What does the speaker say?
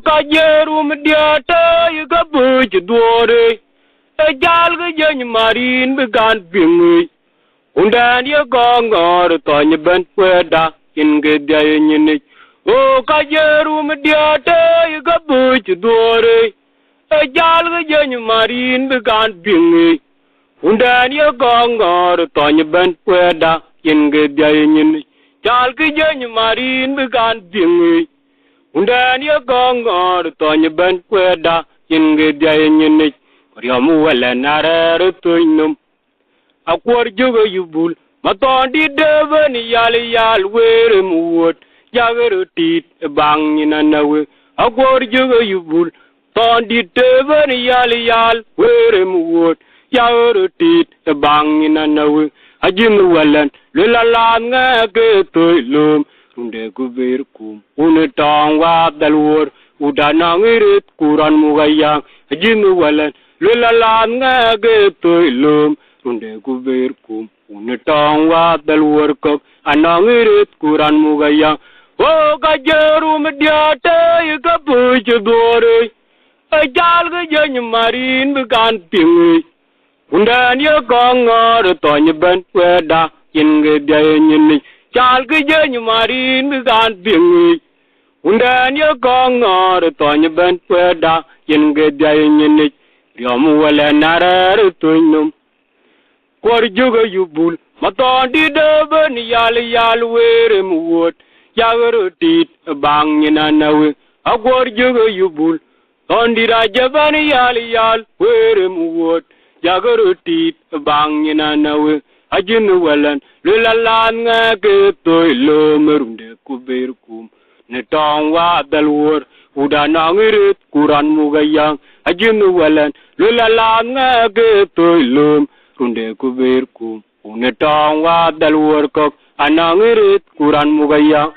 ka jeru mdiata yiga buj duore e jal ga jen marin began bingi undan ye gongor tony ben kweda inge dayini o ka jeru mdiata yiga buj duore e jal ga jen marin began bingi undan ye gongor tony ben kweda inge dayini jal ga jen marin began bingi undan ye gongor tony ben kweda inge dayini riamu wala narer tuinum akwar jogo yubul matondi deben yal were muwot jagero tit bangina nawe akwar jogo yubul tondi deben yal were muwot jagero tit bangina nawe ajim walan lulalan ngake toilum unde kubir kum unetang wa dalwor udanangirit kuran mugayang ajim walan lulalan ngake toilum unde kubir kum unetang wa dalwor kok anangirit kuran mugayang o kajeru mediate ikapuj dore ajal ga jany marin began pingi undan ye gongor tony ben kweda inge dayini chal ga jany marin began pingi undan ye gongor tony ben kweda inge dayini riamu wala narer tuinum kor jogo yubul matondi deben yal were muwot jagero tit bangina nawe agor jogo yubul tondi rajaban yal were muwot jagero tit bangina nawe ajin walan lulalan ngake toilo merunde kubir kum netong wa dalwor udanangirit kuran mugayang ajin walan lulalan ngake toilo runde kubir kum netong wa dalwor kok anangirit kuran mugayang